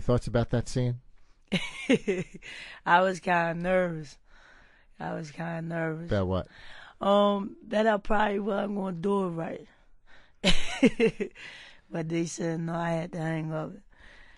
thoughts about that scene? I was kind of nervous. About what? That I probably wasn't going to do it right. But they said no, I had to hang of it.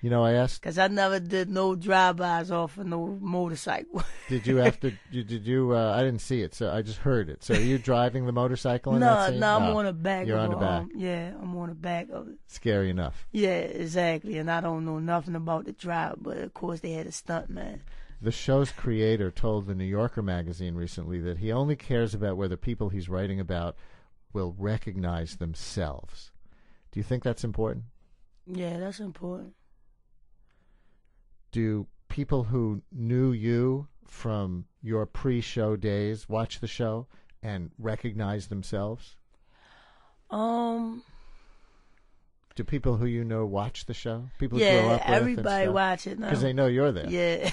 You know, I asked. Because I never did no drive-bys off of no motorcycle. Did you have to? Did you? I didn't see it, so I just heard it. So are you driving the motorcycle in that scene? No, I'm on the back. You're on the back. Yeah, I'm on the back of it. Scary enough. Yeah, exactly. And I don't know nothing about the drive, but of course they had a stunt man. The show's creator told the New Yorker magazine recently that he only cares about whether people he's writing about will recognize themselves. Do you think that's important? Yeah, that's important. Do people who knew you from your pre-show days watch the show and recognize themselves? Do people who you know watch the show? People who yeah, grow up with everybody watch it now. Because they know you're there. Yeah.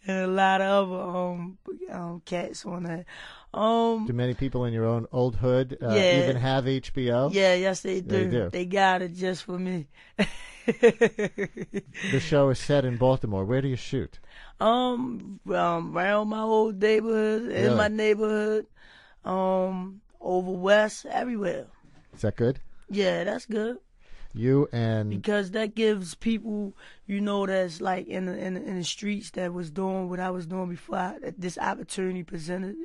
And a lot of other cats on that. Do many people in your own old hood even have HBO? Yeah, yes they do. They do. They got it just for me. The show is set in Baltimore. Where do you shoot? Around my old neighborhood, in my neighborhood, over west, everywhere. Is that good? Yeah, that's good. You and because that gives people, that's like in the streets that was doing what I was doing before. This opportunity present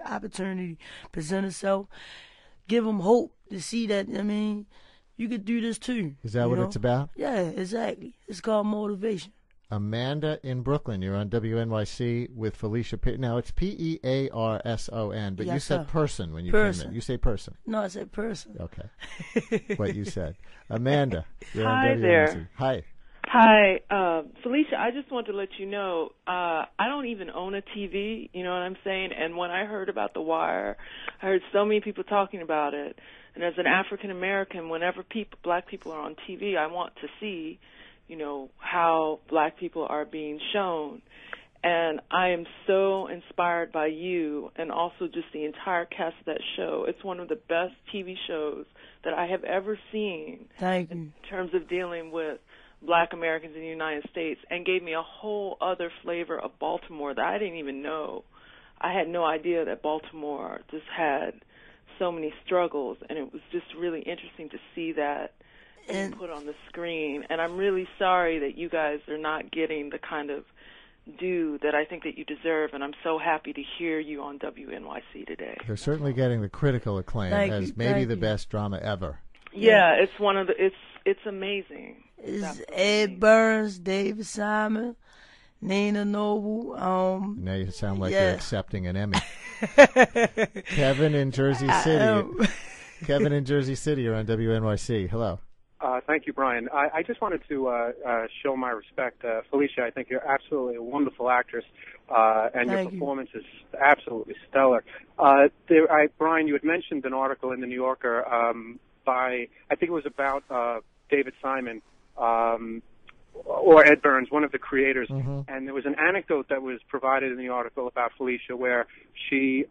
itself. Give them hope to see that. I mean, you could do this too. Is that what it's about? Yeah, exactly. It's called motivation. Amanda in Brooklyn. You're on WNYC with Felicia Pearson. Now, it's Pearson, but yes, you said sir. person when you person. came in. You say person. No, I said person. Okay. What you said. Amanda, you're Hi on WNYC. there. Hi. Hi. Felicia, I just want to let you know, I don't even own a TV, you know what I'm saying? And when I heard about The Wire, I heard so many people talking about it. And as an African American, whenever black people are on TV, I want to see how black people are being shown. And I am so inspired by you and also just the entire cast of that show. It's one of the best TV shows that I have ever seen. Thank you. In terms of dealing with black Americans in the United States, and gave me a whole other flavor of Baltimore that I didn't even know. I had no idea that Baltimore just had so many struggles, and it was just really interesting to see that and put on the screen. And I'm really sorry that you guys are not getting the kind of due that I think that you deserve, and I'm so happy to hear you on WNYC today. They're certainly getting the critical acclaim as maybe the best drama ever. Yeah, it's one of the it's amazing. It's Ed Burns, David Simon, Nina Noble. Now you sound like you're accepting an Emmy. Kevin in Jersey City. Kevin in Jersey City, you're on WNYC. Hello. Thank you, Brian. I just wanted to show my respect. Felicia, I think you're absolutely a wonderful actress, and your performance is absolutely stellar. Brian, you had mentioned an article in the New Yorker I think it was about David Simon or Ed Burns, one of the creators, and there was an anecdote that was provided in the article about Felicia where she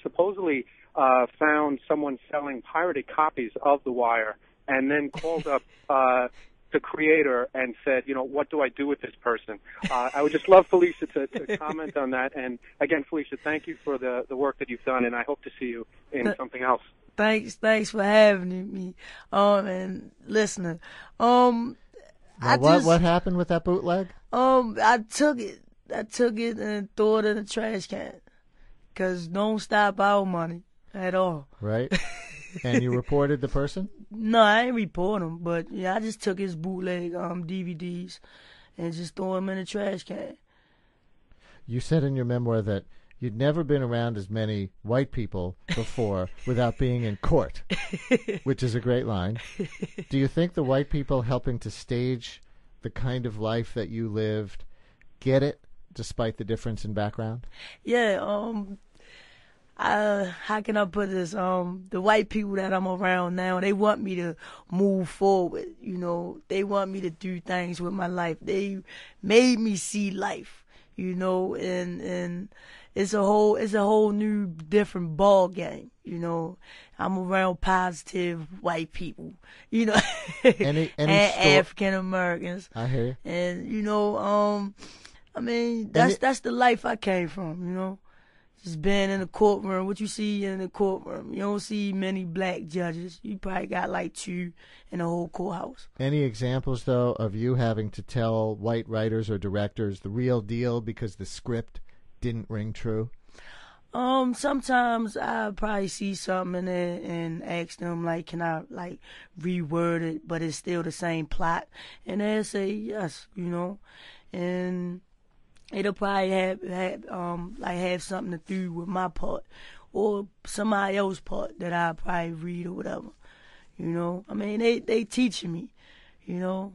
supposedly found someone selling pirated copies of The Wire, and then called up the creator and said, what do I do with this person? I would just love Felicia to comment on that. And again, Felicia, thank you for the work that you've done, and I hope to see you in something else. Thanks for having me, and listening. What happened with that bootleg? I took it and threw it in the trash can, 'cause don't stop our money at all. Right. And you reported the person? No, I ain't report him, but I just took his bootleg DVDs and just threw them in the trash can. You said in your memoir that you'd never been around as many white people before without being in court, which is a great line. Do you think the white people helping to stage the kind of life that you lived get it, despite the difference in background? Yeah, how can I put this? The white people that I'm around now, they want me to move forward. They want me to do things with my life. They made me see life. you know, and it's a whole new different ball game, you know. I'm around positive white people, you know, Any and African Americans. I hear you. And you know, I mean, that's the life I came from, you know. Just being in the courtroom, what you see in the courtroom, you don't see many black judges. You probably got like 2 in the whole courthouse. Any examples, though, of you having to tell white writers or directors the real deal because the script didn't ring true? Sometimes I probably see something in there and ask them, like, can I, like, reword it, but it's still the same plot? And they'll say yes, you know. And it'll probably have something to do with my part or somebody else's part that I probably read or whatever. You know, I mean, they teaching me, you know.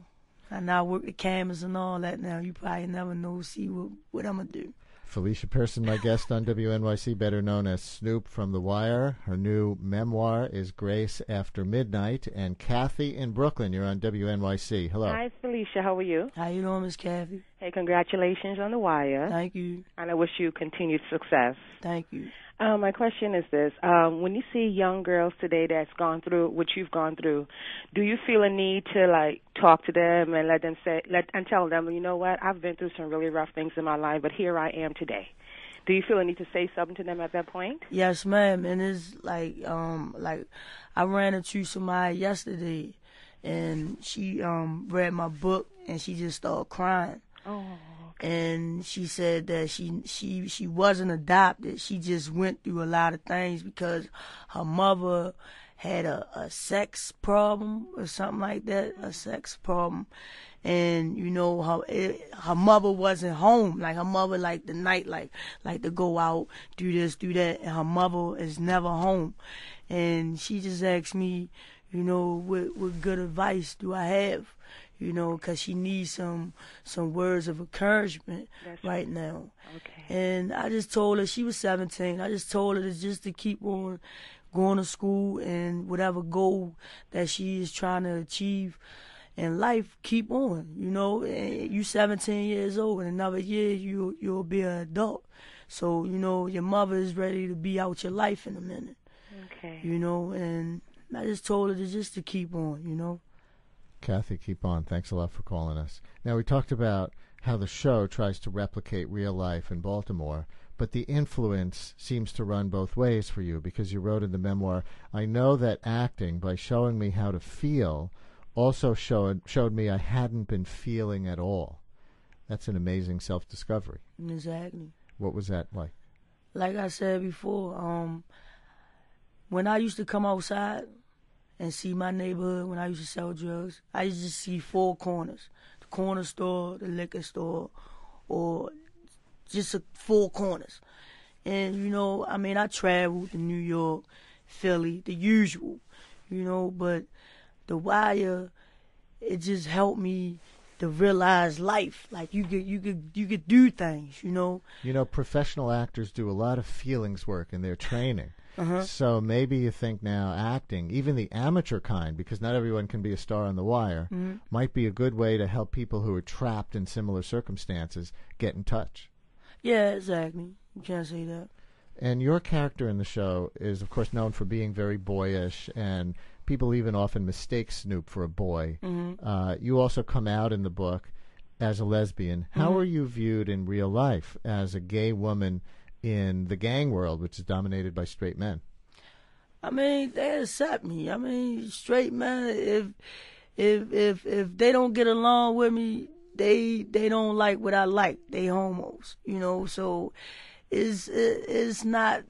I now work the cameras and all that now. You probably never know, see what I'm going to do. Felicia Pearson, my guest on WNYC, better known as Snoop from The Wire. Her new memoir is Grace After Midnight. And Kathy in Brooklyn, you're on WNYC. Hello. Hi, Felicia. How are you? How you doing, Miss Kathy? Hey, congratulations on The Wire. Thank you. And I wish you continued success. Thank you. My question is this. When you see young girls today that's gone through what you've gone through, do you feel a need to, like, talk to them and and tell them, you know what, I've been through some really rough things in my life, but here I am today. Do you feel a need to say something to them at that point? Yes, ma'am. And it's like I ran into somebody yesterday, and she read my book, and she just started crying. Oh. And she said that she wasn't adopted. She just went through a lot of things because her mother had a sex problem or something like that, a sex problem. And, you know, her mother wasn't home. Like, her mother, like, the night, like to go out, do this, do that. And her mother is never home. And she just asked me, you know, what good advice do I have? You know, because she needs some words of encouragement right now. Okay. And I just told her, she was 17, I just told her to keep on going to school and whatever goal that she is trying to achieve in life, keep on. You know, you 17 years old, in another year you'll be an adult. So, you know, your mother is ready to be out your life in a minute. Okay. You know, and I just told her to keep on, you know. Kathy, keep on. Thanks a lot for calling us. Now, we talked about how the show tries to replicate real life in Baltimore, but the influence seems to run both ways for you because you wrote in the memoir, I know that acting, by showing me how to feel, also showed me I hadn't been feeling at all. That's an amazing self-discovery. Exactly. What was that like? Like I said before, when I used to come outside and see my neighborhood, when I used to sell drugs, I used to see 4 corners. The corner store, the liquor store, or just 4 corners. And, you know, I mean, I traveled to New York, Philly, the usual, you know, but The Wire, it just helped me to realize life. Like, you could do things, you know. You know, professional actors do a lot of feelings work in their training. Uh-huh. So maybe you think now acting, even the amateur kind, because not everyone can be a star on The Wire, might be a good way to help people who are trapped in similar circumstances get in touch. Yeah, exactly. You can't say that. And your character in the show is, of course, known for being very boyish, and people even often mistake Snoop for a boy. You also come out in the book as a lesbian. How are you viewed in real life as a gay woman in the gang world, which is dominated by straight men? I mean, they accept me. I mean, straight men, if they don't get along with me, they don't like what I like. They homos, you know. So it's not.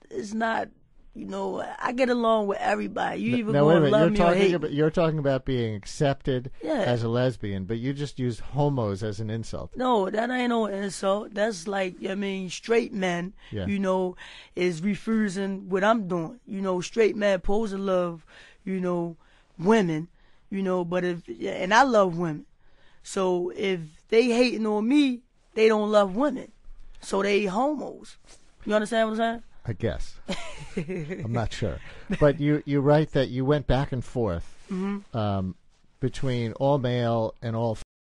You know, I get along with everybody. You either now, wait a minute. love me or hate me. You're talking about being accepted as a lesbian, but you just used homos as an insult. No, that ain't no insult. That's like, I mean, straight men, you know, is refusing what I'm doing. You know, straight men supposed to love, you know, women, you know, but and I love women. So if they hating on me, they don't love women. So they homos. You understand what I'm saying? I guess. I'm not sure. But you write that you went back and forth between all male and all